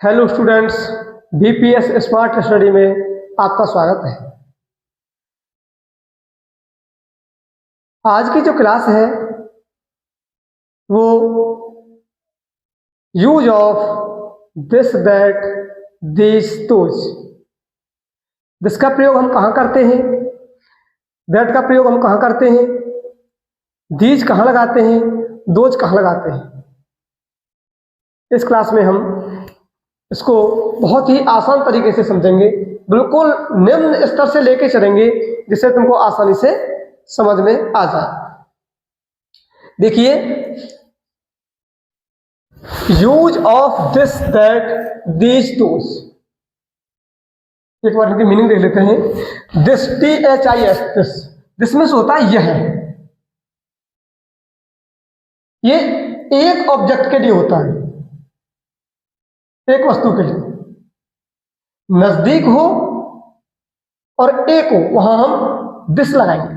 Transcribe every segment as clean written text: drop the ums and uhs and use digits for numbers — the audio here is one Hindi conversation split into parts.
Hello students, BPS smart study में आपका स्वागत है। आज की जो क्लास है वो use of this that this those. This का प्रयोग हम कहाँ करते हैं, दैट का प्रयोग हम कहाँ करते हैं, दीज कहाँ लगाते हैं, दोज कहाँ लगाते हैं। इस क्लास में हम इसको बहुत ही आसान तरीके से समझेंगे, बिल्कुल निम्न स्तर से लेके चलेंगे जिससे तुमको आसानी से समझ में आ जाए। देखिए, use of this that these those, एक बार इनकी मीनिंग देख लेते हैं। दिस THIS, दिस में होता है यह, ये एक ऑब्जेक्ट के लिए होता है, एक वस्तु के लिए। नजदीक हो और एक हो वहां हम दिस लगाएंगे।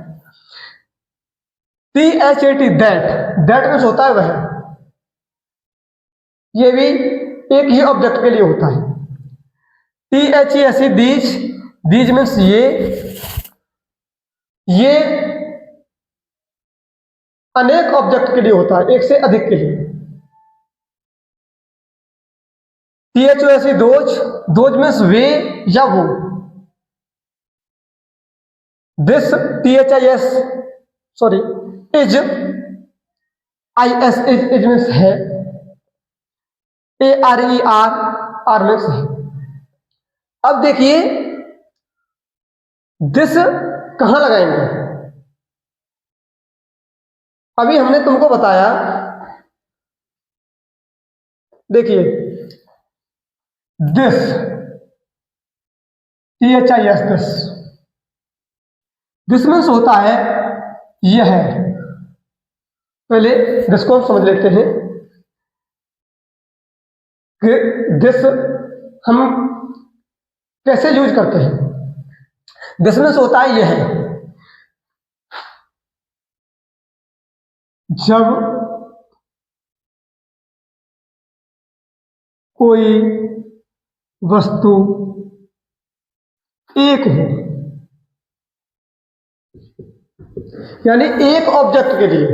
THAT, दैट में होता है वह, ये भी एक ही ऑब्जेक्ट के लिए होता है। THESE, दीज मीन्स ये अनेक ऑब्जेक्ट के लिए होता है, एक से अधिक के लिए। THOSE, दोज मीन्स वे या वो। This THIS, sorry, is, is means है। ARER मीन्स है। अब देखिए, दिस कहां लगाएंगे। अभी हमने तुमको बताया, देखिए, दिस THIS, दिस मीन्स होता है यह है। पहले दिस को हम समझ लेते हैं कि दिस हम कैसे यूज करते हैं। दिस मीन्स होता है यह है। जब कोई वस्तु एक हो, यानी एक ऑब्जेक्ट के लिए,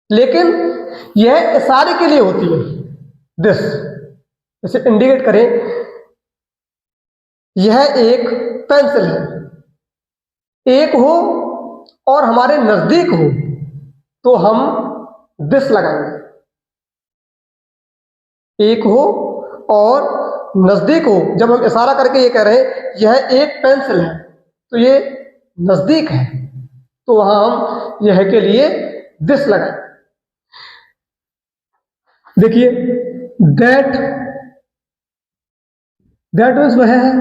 लेकिन यह इशारे के लिए होती है। दिस जैसे इंडिकेट करें, यह एक पेंसिल है, एक हो और हमारे नजदीक हो तो हम दिस लगाएंगे। एक हो और नजदीक हो, जब हम इशारा करके ये कह रहे हैं यह एक पेंसिल है तो ये नजदीक है, तो वहां हम यह के लिए दिस लगाएं। देखिए, दैट मीन्स वह है,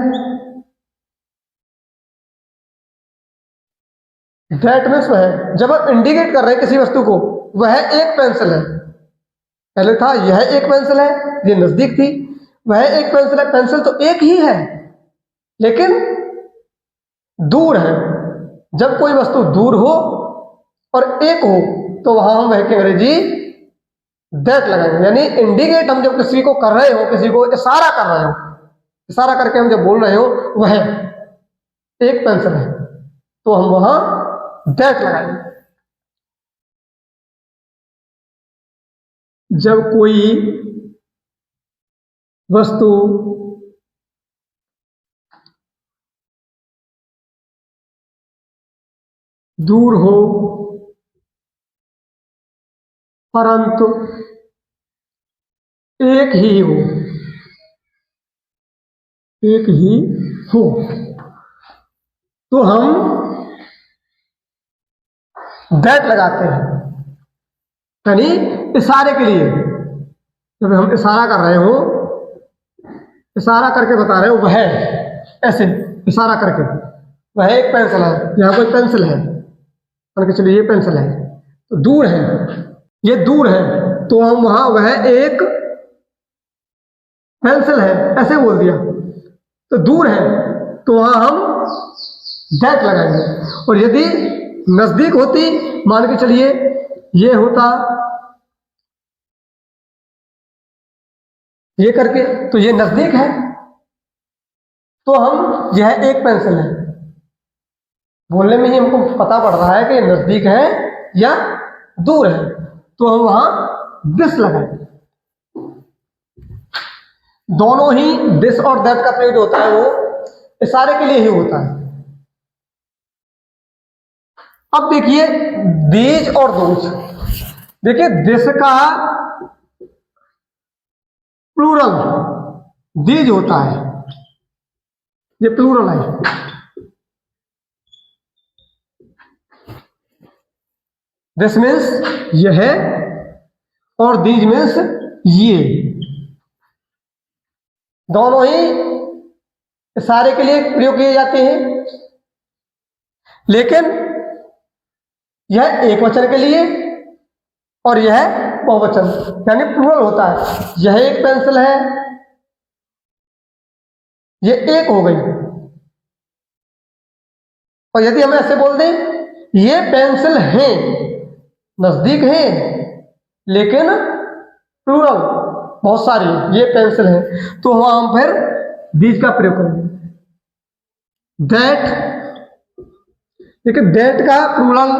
दैट मीन्स वह है। जब हम इंडिकेट कर रहे हैं किसी वस्तु को, वह एक पेंसिल है, पहले था यह एक पेंसिल है, ये नजदीक थी, वह एक पेंसिल है। पेंसिल तो एक ही है लेकिन दूर है। जब कोई वस्तु दूर हो और एक हो तो वहां हम वह के अंग्रेजी दैट लगाएंगे। यानी इंडिकेट हम जब किसी को कर रहे हो, किसी को इशारा कर रहे हो, इशारा करके हम जब बोल रहे हो वह एक पेंसिल है तो हम वहां दैट लगाएंगे। जब कोई वस्तु दूर हो परंतु एक ही हो, एक ही हो, तो हम दैट लगाते हैं। यानी इशारे के लिए, जब हम इशारा कर रहे हो, इशारा करके बता रहे हो वह, ऐसे इशारा करके, वह एक पेंसिल है, यहाँ कोई पेंसिल है, मान के चलिए ये पेंसिल है तो दूर है, ये दूर है तो हम वहां वह एक पेंसिल है ऐसे बोल दिया, तो दूर है तो वहां हम दैट लगाएंगे। और यदि नजदीक होती, मान के चलिए ये होता ये करके, तो ये नजदीक है, तो हम यह एक पेंसिल है। बोलने में ही हमको पता पड़ रहा है कि नजदीक है या दूर है, तो हम वहां दिस लगाएंगे। दोनों ही दिस और दैट का प्रयोग होता है वो इशारे के लिए ही होता है। अब देखिए दीज और दोज, देखिए दिस का प्लूरल दीज होता है, ये प्लूरल है। दिस मीन्स यह, और दीज मीन्स ये। दोनों ही इशारे के लिए प्रयोग किए जाते हैं, लेकिन यह एक वचन के लिए और यह बहुवचन यानी प्लूरल होता है। यह एक पेंसिल है, यह एक हो गई। और यदि हम ऐसे बोल दें ये पेंसिल है, नजदीक है लेकिन प्लूरल बहुत सारी, ये पेंसिल है, तो वहां हम फिर दीज का प्रयोग करेंगे। दैट, देखिए दैट का प्लूरल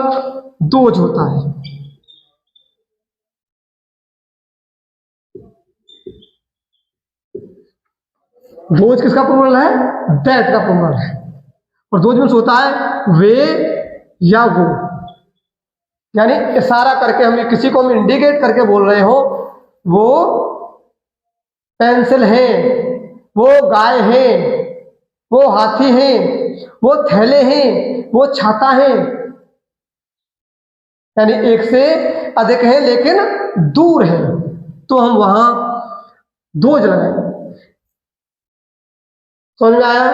दोज होता है। दोज किसका प्लूरल है? दैट का प्लूरल है। और दोज मीन्स होता है वे या वो, यानी इशारा करके हम किसी को हम इंडिकेट करके बोल रहे हो, वो पेंसिल है, वो गाय है, वो हाथी है, वो थैले हैं, वो छाता है, यानी एक से अधिक है लेकिन दूर है, तो हम वहां दोज लगाएंगे। समझ में आया?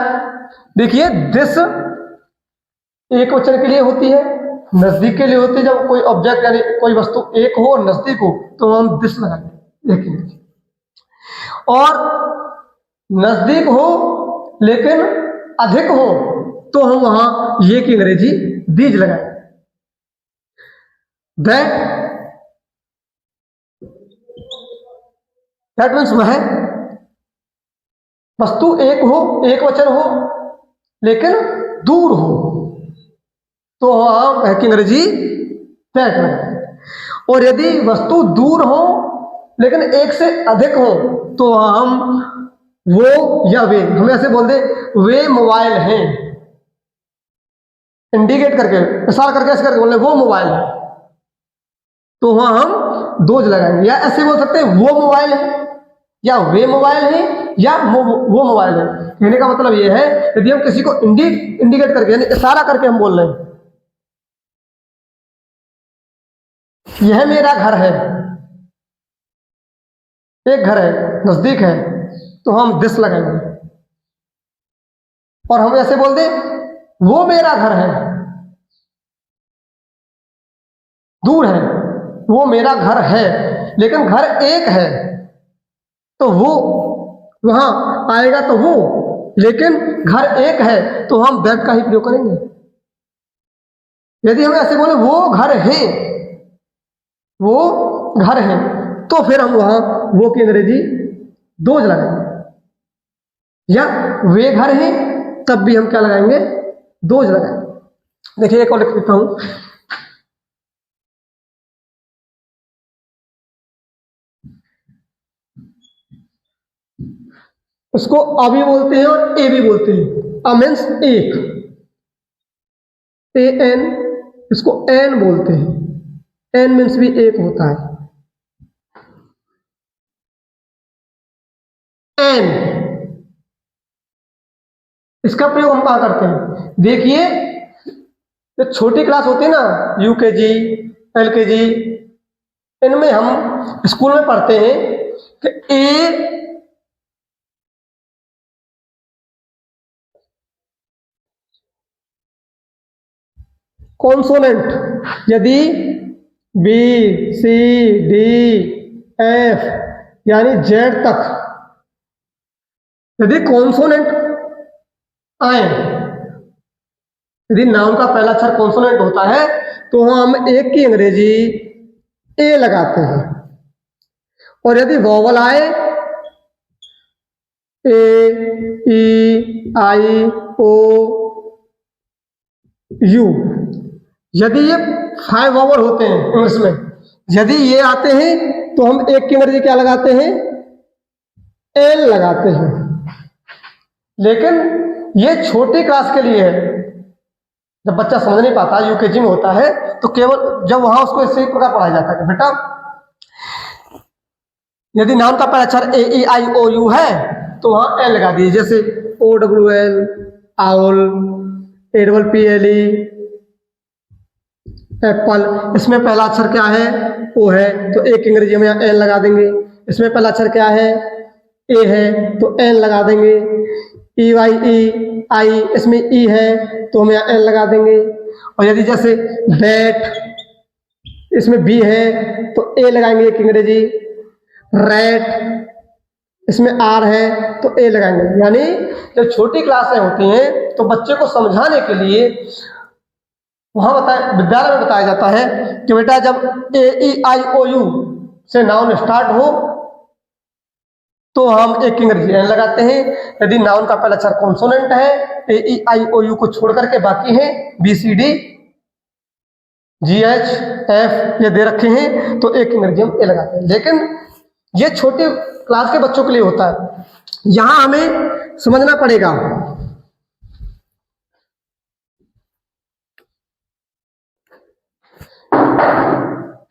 देखिए दिस एक वचन के लिए होती है, नजदीक के लिए होती है। जब कोई ऑब्जेक्ट यानी कोई वस्तु एक हो और नजदीक हो तो हम दिस लगाएंगे, देखेंगे। और नजदीक हो लेकिन अधिक हो तो हम वहां ये की अंग्रेजी दीज लगाएंगे। दैट मीन्स वह वस्तु एक हो, एक वचन हो लेकिन दूर हो, तो वहां की अंग्रेजी दैट लगाएंगे। और यदि वस्तु दूर हो लेकिन एक से अधिक हो तो वहां हम वो या वे, हम ऐसे बोल दे वे मोबाइल हैं, इंडिकेट करके इशारा करके ऐसे करके बोल दे वो मोबाइल है, तो वहां हम दोज लगाएंगे। या ऐसे बोल सकते हैं वो मोबाइल है, या वे मोबाइल है, या वो मोबाइल है। कहने का मतलब ये है यदि हम किसी को इंडिकेट करके यानी इशारा करके हम बोल रहे हैं यह मेरा घर है, एक घर है नजदीक है, तो हम दिस लगाएंगे। और हम ऐसे बोल दे वो मेरा घर है, दूर है, वो मेरा घर है लेकिन घर एक है, तो वो वहां आएगा तो वो, लेकिन घर एक है तो हम दैट का ही प्रयोग करेंगे। यदि हम ऐसे बोले वो घर है, वो घर है, तो फिर हम वहां वो की अंग्रेजी दोज लगाएंगे। या वे घर है तब भी हम क्या लगाएंगे? दोज लगाएंगे। देखिए एक और लिख देता हूं, उसको अ भी बोलते हैं और ए भी बोलते हैं। अ मीन्स एक, ए एन, इसको एन बोलते हैं। एन मीन्स भी एक होता है। एन, इसका प्रयोग हम कहां करते हैं? देखिए जो छोटी क्लास होती है ना, यूकेजी, एलकेजी, इनमें हम स्कूल में पढ़ते हैं कि ए कॉन्सोनेंट, यदि बी सी डी एफ यानी जेड तक यदि कॉन्सोनेंट आए, यदि नाउन का पहला अक्षर कॉन्सोनेंट होता है तो हम एक की अंग्रेजी ए लगाते हैं। और यदि वॉवल आए ए ई आई ओ यू। यदि ये 5 वोवल होते हैं इंग्लिश में, यदि ये आते हैं तो हम एक की अंग्रेजी क्या लगाते हैं? एल लगाते हैं। लेकिन ये छोटी क्लास के लिए है, जब बच्चा समझ नहीं पाता, यूकेजी में होता है, तो केवल जब वहां उसको इसी प्रकार पढ़ाया जाता है, बेटा यदि नाउन का पहला अक्षर ए ई आई ओ यू है तो वहां एल लगा दीजिए, जैसे O W L, owl, A double P L E, apple. इसमें पहला अक्षर क्या है? ओ है, तो एक अंग्रेजी में एल लगा देंगे। इसमें पहला अक्षर क्या है? ए है, तो एल लगा देंगे। ई वाई ई आई, इसमें ई है तो हम यहाँ एल लगा देंगे। और यदि जैसे बैट, इसमें बी है तो ए लगाएंगे एक अंग्रेजी। रैट, इसमें आर है तो ए लगाएंगे। यानी जब छोटी क्लासें होती हैं तो बच्चे को समझाने के लिए वहां विद्यालय में बताया जाता है कि बेटा जब ए ई आई ओ यू से नाउन स्टार्ट हो तो हम एक अंग्रेजी एन लगाते हैं। यदि नाउन का पहला अक्षर कॉन्सोनेंट है, ए ई आई ओ यू को छोड़ करके बाकी हैं B C D G H F ये दे रखे हैं, तो एक अंग्रेजी हम ए लगाते हैं। लेकिन ये छोटे क्लास के बच्चों के लिए होता है। यहां हमें समझना पड़ेगा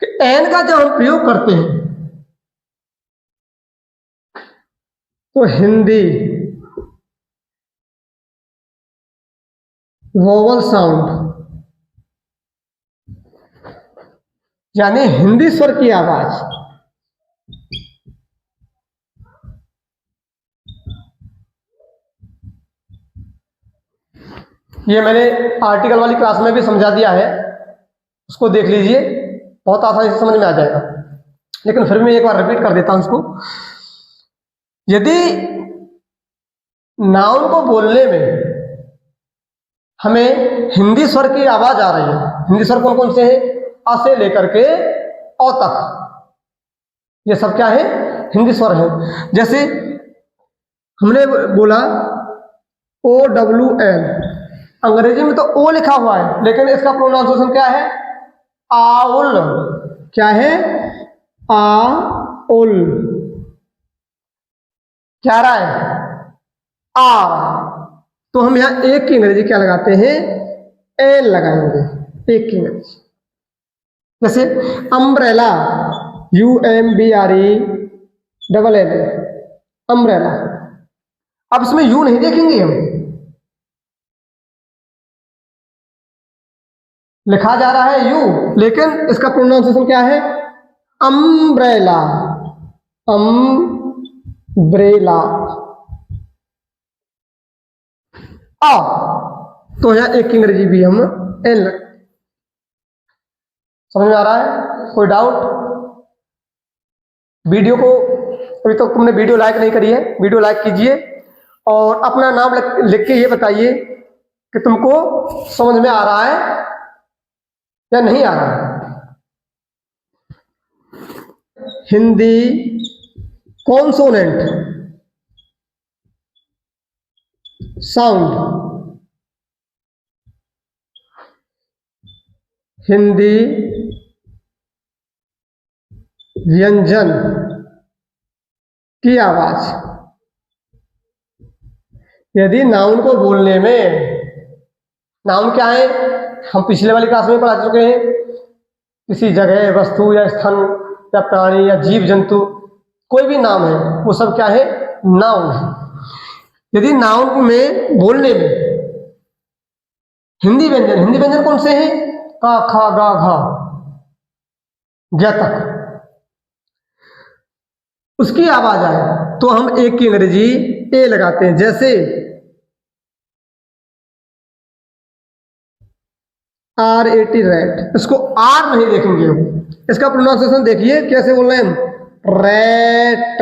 कि एन का जब हम प्रयोग करते हैं तो हिंदी वोवल साउंड, यानी हिंदी स्वर की आवाज, ये मैंने आर्टिकल वाली क्लास में भी समझा दिया है, उसको देख लीजिए, बहुत आसानी से समझ में आ जाएगा। लेकिन फिर मैं एक बार रिपीट कर देता हूं उसको। यदि नाउन को बोलने में हमें हिंदी स्वर की आवाज आ रही है, हिंदी स्वर कौन कौन से हैं? अ से लेकर के औ तक, ये सब क्या है? हिंदी स्वर है। जैसे हमने बोला ओ डब्ल्यू एल, अंग्रेजी में तो ओ लिखा हुआ है लेकिन इसका प्रोनाउंसिएशन क्या है? आउल। क्या है? आउल। क्या रहा है? आ। तो हम यहां एक की अंग्रेजी क्या लगाते हैं? एल लगाएंगे, एक की अंग्रेजी। जैसे umbrella, U M B R E double L, umbrella. अब इसमें यू नहीं देखेंगे हम, लिखा जा रहा है यू लेकिन इसका प्रोनाउंसिएशन क्या है? Umbrella, umbrella. आ, तो यहां एक की अंग्रेजी भी हम एल। समझ में आ रहा है? कोई डाउट? वीडियो को अभी तक तुमने वीडियो लाइक नहीं करी है, वीडियो लाइक कीजिए और अपना नाम लिख के ये बताइए कि तुमको समझ में आ रहा है या नहीं आ रहा है। हिंदी कॉन्सोनेंट साउंड, हिंदी व्यंजन की आवाज। यदि नाउन को बोलने में, नाउन क्या है? हम पिछले वाली क्लास में पढ़ा चुके हैं, किसी जगह, वस्तु या स्थान या प्राणी या जीव जंतु, कोई भी नाम है वो सब क्या है? नाउन है। यदि नाउन में बोलने में हिंदी व्यंजन, हिंदी व्यंजन कौन से हैं? का, खा, गा, घा, ज्ञ तक, उसकी आवाज आए तो हम एक की अंग्रेजी ए लगाते हैं। जैसे आर ए टी, रैट, इसको आर नहीं देखेंगे हम, इसका प्रोनाउंसिएशन देखिए कैसे बोल रहे हैं हम? रैट,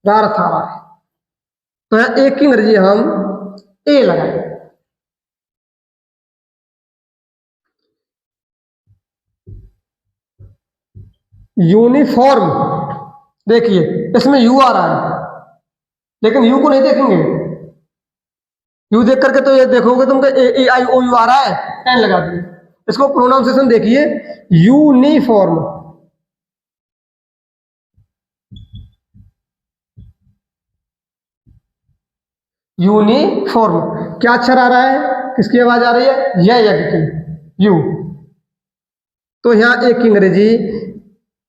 रार था रहा है, तो यहां एक की अंग्रेजी हम ए लगाएंगे। यूनिफॉर्म, देखिए इसमें यू आ रहा है, लेकिन यू को नहीं देखेंगे। यू देख करके तो ये देखोगे तुमको ए ई आई ओ यू आ रहा है, एन लगा दिए। इसको प्रोनाउंसिएशन देखिए, यूनिफॉर्म। यूनिफॉर्म क्या अक्षर आ रहा है, किसकी आवाज आ रही है, यज्ञ की, यू। तो यहां एक की अंग्रेजी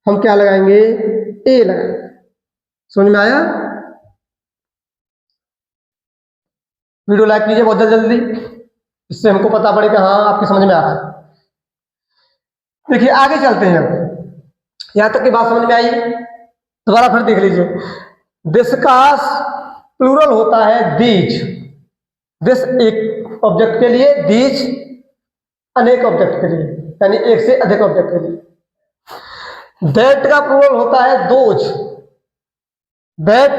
हम क्या लगाएंगे, ए लगाएंगे। समझ में आया? वीडियो लाइक कीजिए बहुत जल्दी, इससे हमको पता पड़े कि हाँ आपकी समझ में आ रहा है। देखिए आगे चलते हैं, यहां तक की बात समझ में आई, दोबारा फिर देख लीजिए। दिस का प्लूरल होता है दीज। दिस एक ऑब्जेक्ट के लिए, दीज अनेक ऑब्जेक्ट के लिए, यानी एक से अधिक ऑब्जेक्ट के लिए। दैट का प्लूरल होता है दोज। दैट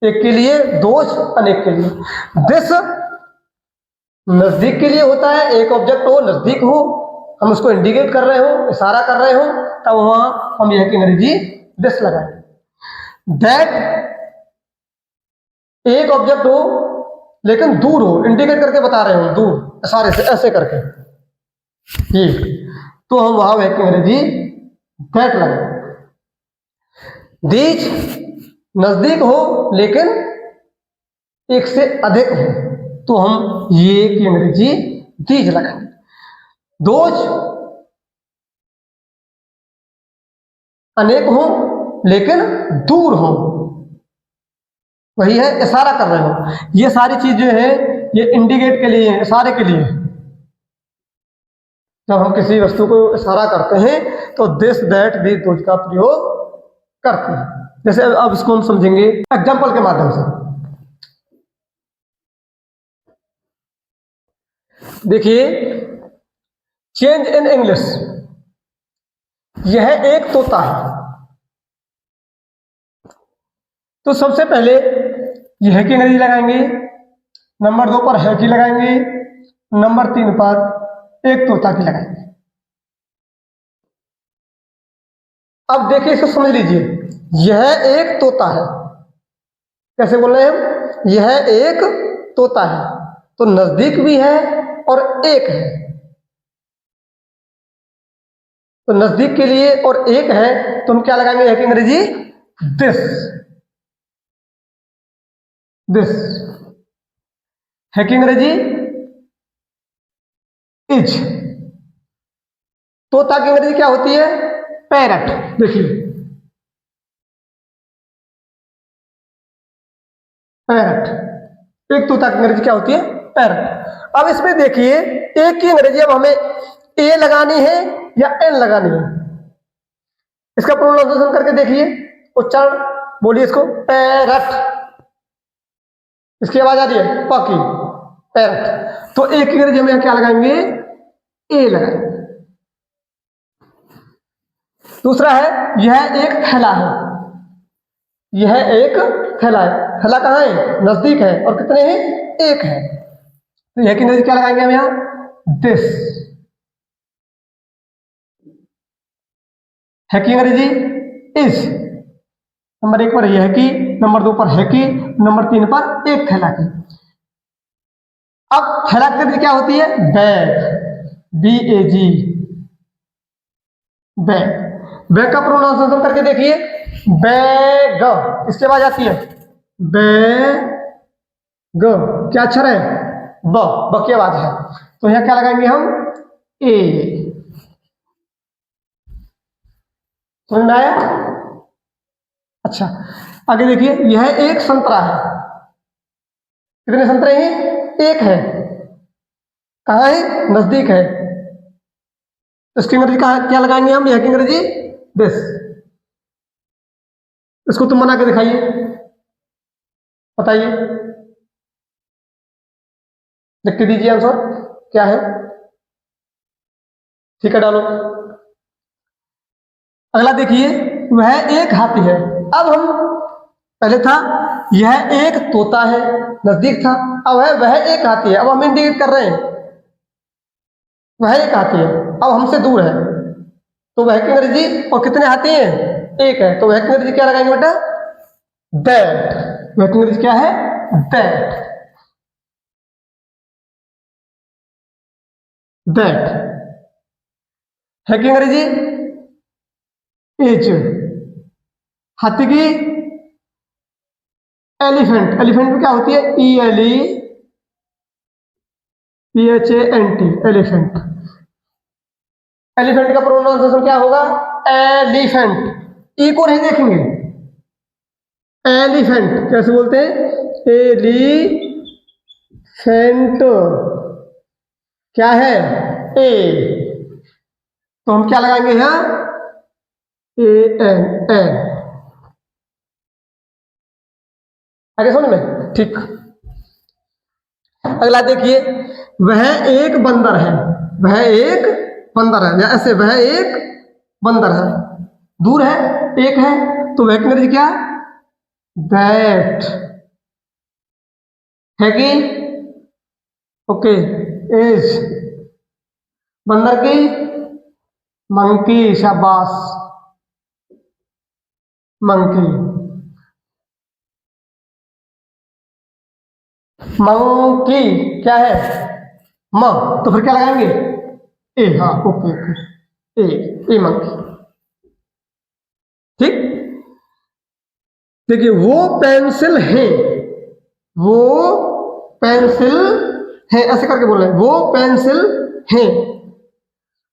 एक के लिए, दोज अनेक के लिए। दिस नजदीक के लिए होता है, एक ऑब्जेक्ट हो, नजदीक हो, हम उसको इंडिकेट कर रहे हो, इशारा कर रहे हो, तब वहां हम यह की अंग्रेजी दिस लगाएंगे। दैट एक ऑब्जेक्ट हो लेकिन दूर हो, इंडिकेट करके बता रहे हो, दूर, इशारे से ऐसे करके, ये, तो हम वहां वह की अंग्रेजी दैट लगाएंगे। दीज नजदीक हो लेकिन एक से अधिक हो, तो हम ये की अंग्रेजी दीज लगाएंगे। दोज अनेक हो लेकिन दूर हो, वही है इशारा कर रहे हो। ये सारी चीज जो है ये इंडिकेट के लिए, इशारे के लिए। जब हम किसी वस्तु को इशारा करते हैं तो दिस दैट दीज दोज का प्रयोग करते हैं। जैसे अब इसको हम समझेंगे एग्जाम्पल के माध्यम से। देखिए, चेंज इन इंग्लिश, यह एक तोता है। तो सबसे पहले यह की अंग्रेजी लगाएंगे, नंबर 2 पर है की लगाएंगे, नंबर 3 पर एक तोता की लगाएंगे। अब देखिए इसको समझ लीजिए, यह एक तोता है। कैसे बोल रहे हैं हम, यह एक तोता है, तो नजदीक भी है और एक है। तो नजदीक के लिए और एक है, तो हम क्या लगाएंगे, यह की अंग्रेजी दिस। दिस है की अंग्रेजी इज। तोता की अंग्रेजी क्या होती है, पैरट। देखिए पैरट, एक तोता की अंग्रेजी क्या होती है, पैरट। अब इसमें देखिए एक की अंग्रेजी अब हमें ए लगानी है या एन लगानी है, इसका प्रोनाउंसिएशन करके देखिए, उच्चारण बोलिए इसको, पैरट। इसकी आवाज आ रही है, पकी, पैरट। तो एक की अंग्रेजी में क्या लगाएंगे, ए लगाएंगे। दूसरा है, यह एक थैला है। यह एक थैला है, थैला कहाँ है, नजदीक है, और कितने हैं, एक है, तो यह की अंग्रेजी क्या लगाएंगे हम यहां, दिस। है की अंग्रेजी इज। नंबर 1 पर यह की, नंबर 2 पर है की, नंबर 3 पर एक थैला की। अब थैला की अंग्रेजी क्या होती है, बैग, BAG, बैग। बैग का प्रोनाउंसिएशन करके देखिए, बैग, इसकी आवाज आती है, बैग। क्या अक्षर है, ब की आवाज है, तो यहां क्या लगाएंगे हम, ए। समझ में आया? अच्छा, आगे देखिए, यह एक संतरा है। कितने संतरे हैं, एक है, कहाँ है, नजदीक है, इसकी अंग्रेजी क्या लगाएंगे हम, यह की अंग्रेजी दिस। इसको तुम बना के दिखाइए, बताइए, लिख के दीजिए आंसर क्या है, ठीक है, डालो। अगला देखिए, वह एक हाथी है। अब हम पहले था यह एक तोता है, नजदीक था, अब है वह एक हाथी है। अब हम इंडिकेट कर रहे हैं, वह एक हाथी है, अब हमसे दूर है, तो वह की अंग्रेजी, और कितने हाथी हैं, एक है, तो वह की अंग्रेजी क्या लगाएंगे बेटा, दैट। वह की अंग्रेजी क्या है? दैट। दैट है की अंग्रेजी इज। हाथी की एलिफेंट। एलिफेंट में क्या होती है? ELEPHANT, elephant. एलिफेंट का प्रोनाउंसिएशन क्या होगा? एलिफेंट। ई को नहीं देखेंगे, एलिफेंट कैसे बोलते हैं? एलिफेंट क्या है? ए। तो हम क्या लगाएंगे यहां? AN, an. आगे समझ में? ठीक। अगला देखिए, वह एक बंदर है। वह एक बंदर है, या ऐसे वह एक बंदर है। दूर है, एक है, तो वह की अंग्रेजी क्या? दैट है कि? ओके। इज। बंदर की मंकी। शाबाश, मंकी। मंकी क्या है? म। तो फिर क्या लगाएंगे? ए। हाँ, ओके ओके। ए मंकी। ठीक। देखिए, वो पेंसिल है। वो पेंसिल है, ऐसे करके बोल रहे हैं, वो पेंसिल है।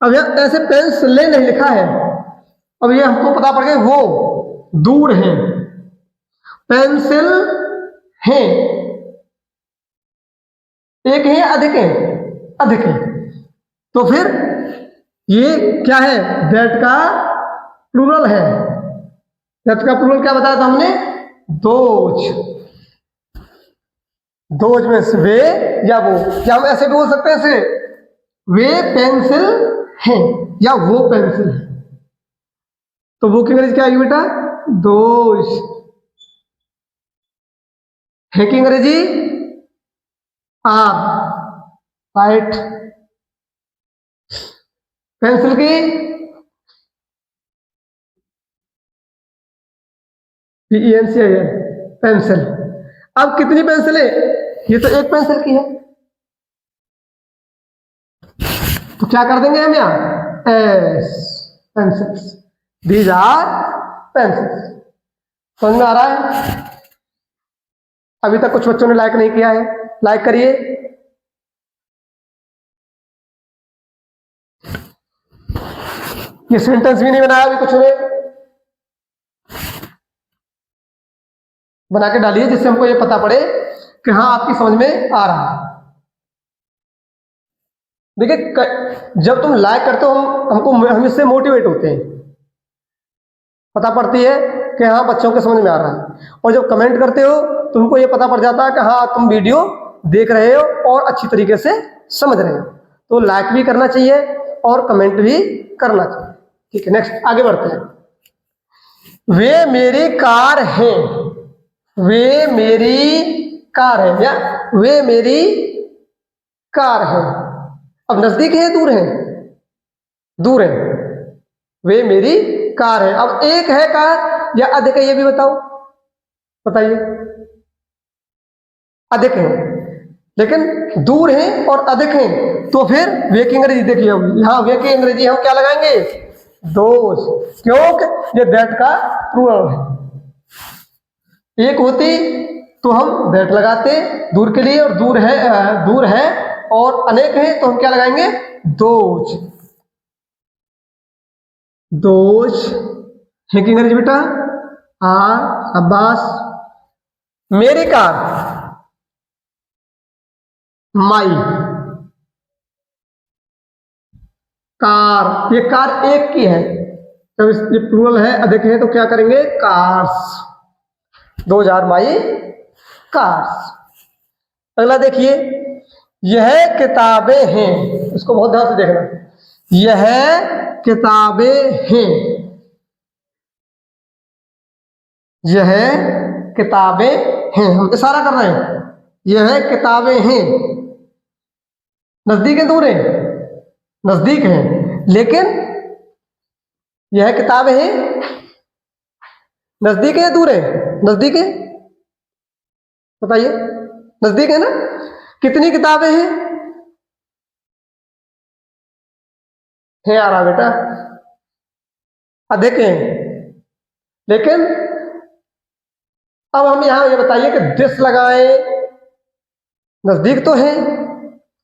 अब यहां ऐसे पेंसिल नहीं लिखा है। अब ये हमको पता पड़ गया, वो दूर है, पेंसिल है। एक है, अधिक है? अधिक है। तो फिर ये क्या है? दैट का प्लूरल है। दैट का प्लूरल क्या बताया था हमने? दोज। दोज में से वे या वो, या हम ऐसे भी बोल सकते हैं, ऐसे वे पेंसिल हैं या वो पेंसिल है। तो वो की अंग्रेजी क्या आएगी बेटा? दोज। है की अंग्रेजी? आर। राइट। पेंसिल की PENCIL, पेंसिल। अब कितनी पेंसिल है? ये तो एक पेंसिल की है, तो क्या कर देंगे हम यहां? S. Pencils. These are pencils. समझ में आ रहा है? अभी तक कुछ बच्चों ने लाइक नहीं किया है, लाइक करिए। ये सेंटेंस भी नहीं बनाया अभी कुछ ने, बना के डालिए जिससे हमको ये पता पड़े कि हाँ आपकी समझ में आ रहा है। देखिए, जब तुम लाइक करते हो हम इससे मोटिवेट होते हैं, पता पड़ती है कि हाँ बच्चों के समझ में आ रहा है। और जब कमेंट करते हो तुमको ये पता पड़ जाता है कि हाँ तुम वीडियो देख रहे हो और अच्छी तरीके से समझ रहे हो। तो लाइक भी करना चाहिए और कमेंट भी करना चाहिए। ठीक है, नेक्स्ट आगे बढ़ते हैं। वे मेरी कार है। वे मेरी कार है, या वे मेरी कार है। अब नजदीक है, दूर है? दूर है। वे मेरी कार है। अब एक है कार या अधिक है, ये भी बताओ, बताइए। अधिक है, लेकिन दूर है और अधिक है, तो फिर वे की अंग्रेजी देखिए, यहां वे की अंग्रेजी हम क्या लगाएंगे? दोज। क्योंकि ये दैट का प्लूरल है। एक होती तो हम दैट लगाते दूर के लिए, और दूर है और अनेक है तो हम क्या लगाएंगे? दोज। दोज है की अंग्रेजी बेटा? शाबाश। मेरी कार, माई कार। ये कार एक की है, जब ये प्लूरल है, अधिक है, तो क्या करेंगे? कार्स। 2000 माई कार्स। अगला देखिए, यह किताबें हैं। इसको बहुत ध्यान से देखना। यह किताबें हैं। यह किताबें हैं, हम इशारा कर रहे हैं। यह किताबें हैं। नजदीक है, दूर है? नजदीक है, लेकिन यह किताबें हैं नजदीक है या दूर है? नजदीक है। बताइए, नजदीक है ना। कितनी किताबें हैं? है आ रहा बेटा, अधिक हैं। लेकिन अब हम यहां ये बताइए कि दिस लगाएं, नजदीक तो है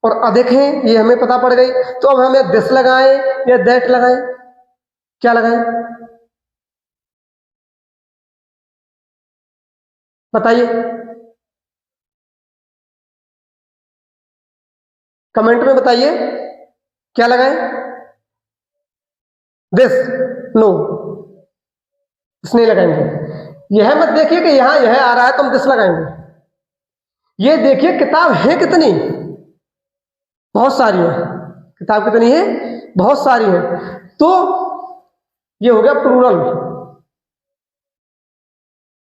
और अधिक है, ये हमें पता पड़ गई। तो अब हमें दिस लगाएं या दैट लगाएं, क्या लगाएं बताइए, कमेंट में बताइए क्या लगाएं। दिस, नो, दिस नहीं लगाएंगे। यह मत देखिए कि यहां यह आ रहा है तो हम दिस लगाएंगे। ये देखिए किताब है कितनी, बहुत सारी है। किताब कितनी है? बहुत सारी है। तो ये हो गया प्लूरल,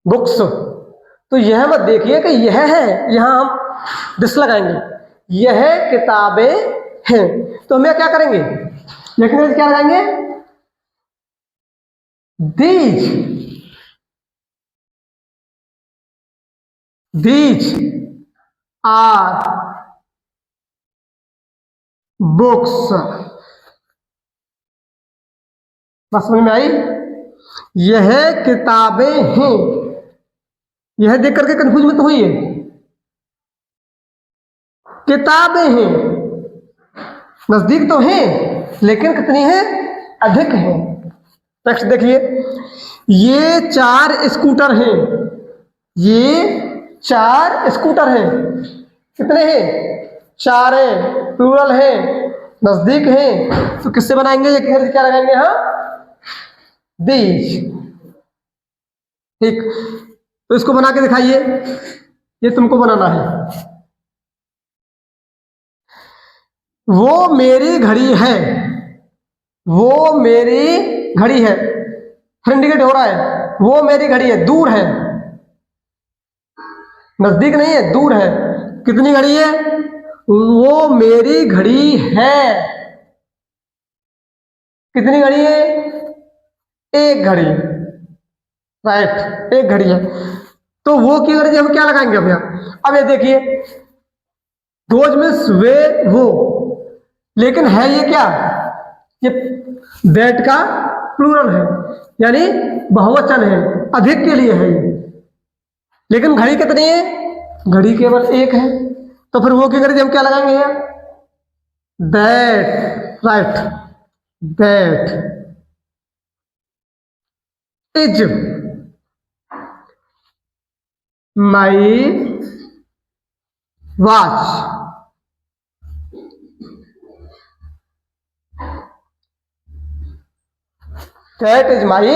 बुक्स। तो यह मत देखिए कि यह है, यहां हम दिस लगाएंगे। यह किताबें हैं, तो हमें क्या करेंगे, लिखने से क्या लगाएंगे, दीज आर बुक्स। बात समझ में आई? यह किताबें हैं, यह देख करके कंफ्यूज मत होइए, किताबें हैं, नजदीक तो हैं लेकिन कितनी है, अधिक है। नेक्स्ट देखिए, ये 4 स्कूटर हैं, ये 4 स्कूटर हैं, कितने हैं, 4 हैं, प्लूरल है, नजदीक हैं। तो किससे बनाएंगे, ये क्या लगाएंगे, हाँ दीज। ठीक, तो इसको बना के दिखाइए, ये तुमको बनाना है। वो मेरी घड़ी है, वो मेरी घड़ी है, फिर इंडिकेट हो रहा है, वो मेरी घड़ी है, दूर है, नजदीक नहीं है, दूर है। कितनी घड़ी है, वो मेरी घड़ी है, कितनी घड़ी है, एक घड़ी, राइट, एक घड़ी है। तो वो की घड़ी हम क्या लगाएंगे अब यहाँ, अब ये देखिए, दोज मीन्स वे, वो, लेकिन है ये क्या, ये दैट का प्लूरल है, यानी बहुवचन है, अधिक के लिए है ये। लेकिन घड़ी कितनी है, घड़ी केवल एक है। तो फिर वो की घड़ी हम क्या लगाएंगे यहाँ, that, right, that is my watch. That is my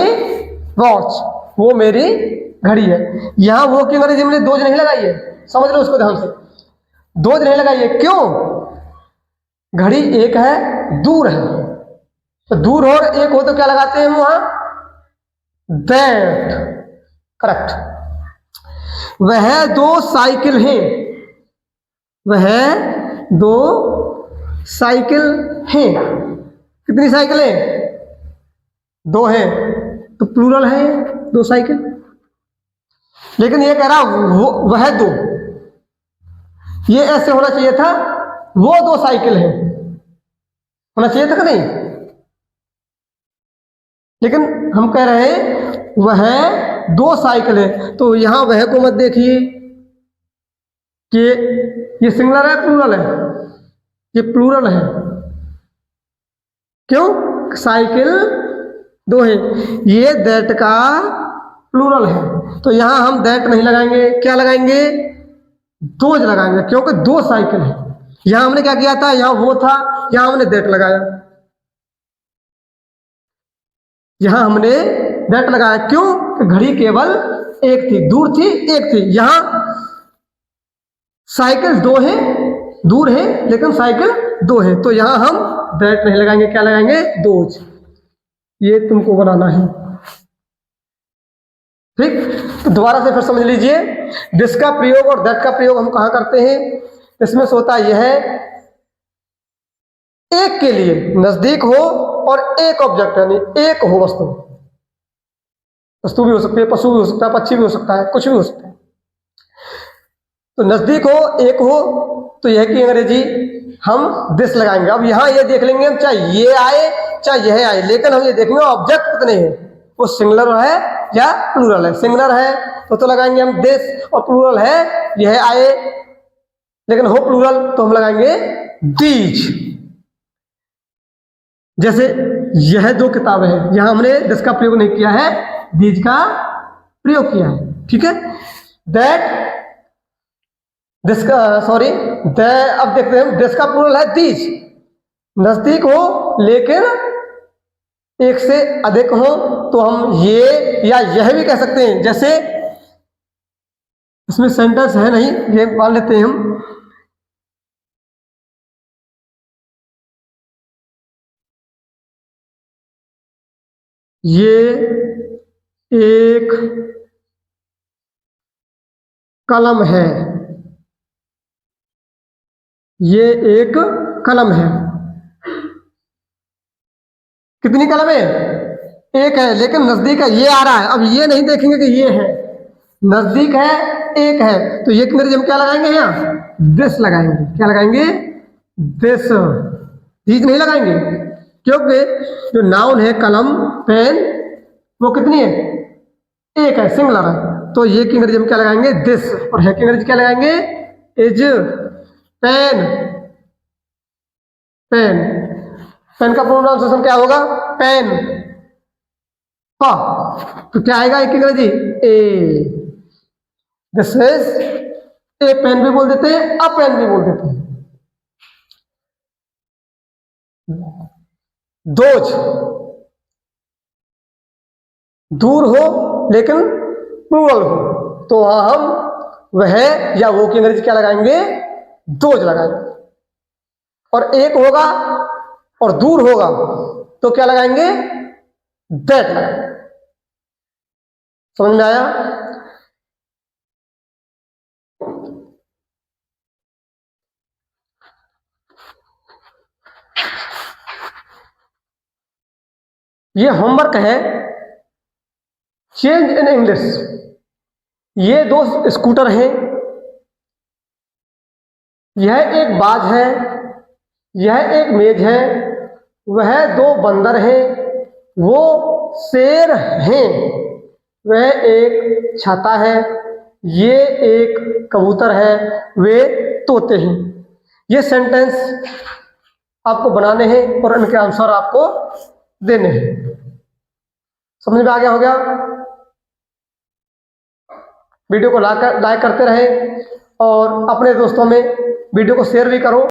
watch, वो मेरी घड़ी है। यहां वो की घड़ी हमने दोज नहीं लगाई है, समझ लो उसको ध्यान से, दोज नहीं लगाई है, क्यों, घड़ी एक है, दूर है, तो दूर और एक हो तो क्या लगाते हैं वहां, दैट, करेक्ट। वह 2 साइकिल हैं, वह 2 साइकिल हैं, कितनी साइकिल है, 2 है, तो प्लूरल है 2 साइकिल। लेकिन ये कह रहा वह 2, ये ऐसे होना चाहिए था, वो 2 साइकिल है, होना चाहिए था कि नहीं। लेकिन हम कह रहे हैं वह 2 साइकिल है, तो यहां वह को मत देखिए कि ये सिंगुलर है, प्लूरल है, ये प्लूरल है, क्यों, साइकिल 2 है, ये दैट का प्लूरल है। तो यहां हम दैट नहीं लगाएंगे, क्या लगाएंगे, दोज लगाएंगे, क्योंकि 2 साइकिल है। यहां हमने क्या किया था, यहां वो था, यहां हमने दैट लगाया, यहां हमने दैट लगाया, क्यों, कि घड़ी केवल एक थी, दूर थी, एक थी। यहां साइकिल 2 है, दूर है, लेकिन साइकिल 2 है, तो यहां हम दैट नहीं लगाएंगे, क्या लगाएंगे, दोज। ये तुमको बनाना है, ठीक। तो दोबारा से फिर समझ लीजिए, दिस का प्रयोग और दैट का प्रयोग हम कहां करते हैं, इसमें से होता यह है, एक के लिए, नजदीक हो और एक ऑब्जेक्ट, यानी एक हो वस्तु, वस्तु भी हो सकती है, पशु भी हो सकता है, पक्षी भी हो सकता है, कुछ भी हो सकता है। तो नजदीक हो, एक हो, तो यह की अंग्रेजी हम दिस लगाएंगे। अब यहाँ ये देख लेंगे हम, चाहे ये आए चाहे यह आए, लेकिन हम ये देखेंगे ऑब्जेक्ट कितने हैं, वो सिंगुलर है या प्लूरल है। सिंगुलर है तो लगाएंगे हम दिस, और प्लूरल है यह आए, लेकिन हो प्लूरल तो हम लगाएंगे दीज। जैसे यह दो किताबें हैं, यहां हमने दिस का प्रयोग नहीं किया है, दीज का प्रयोग किया है। ठीक है, दैट दिस का, सॉरी अब देखते हैं, दिस का प्लूरल है दीज। नजदीक हो लेकिन एक से अधिक हो तो हम ये या यह भी कह सकते हैं। जैसे इसमें सेंटेंस है नहीं, ये मान लेते हैं हम, ये एक कलम है, ये एक कलम है। कितनी कलम है? एक है, लेकिन नजदीक है, ये आ रहा है। अब ये नहीं देखेंगे कि ये है, नजदीक है, एक है, तो ये अंग्रेजी हम क्या लगाएंगे, यहाँ दिस लगाएंगे। क्या लगाएंगे? दिस। दीज नहीं लगाएंगे, क्योंकि जो नाउन है कलम, पेन, वो कितनी है? एक है, सिंगुलर है। तो ये की अंग्रेजी हम क्या लगाएंगे? दिस। और है की अंग्रेजी क्या लगाएंगे? इज। पेन, पेन, पेन का प्रोनाउंसिएशन क्या होगा? पेन। तो क्या आएगा एक अंग्रेजी? ए। दिस इज ए पेन भी बोल देते हैं, अ पेन भी बोल देते हैं। दोज, दूर हो लेकिन प्लूरल हो, तो वहां हम वह या वो की अंग्रेजी क्या लगाएंगे? दोज लगाएंगे। और एक होगा और दूर होगा तो क्या लगाएंगे? दैट लगाएंगे। समझ में आया? ये होमवर्क है, चेंज इन इंग्लिश। ये दो स्कूटर हैं, यह एक बाज है, यह एक मेज है, वह दो बंदर हैं, वो शेर हैं, वह एक छाता है, ये एक कबूतर है, वे तोते हैं। ये सेंटेंस आपको बनाने हैं और इनके आंसर आपको देने हैं। समझ में आ गया? हो गया? वीडियो को लाइक करते रहें और अपने दोस्तों में वीडियो को शेयर भी करो।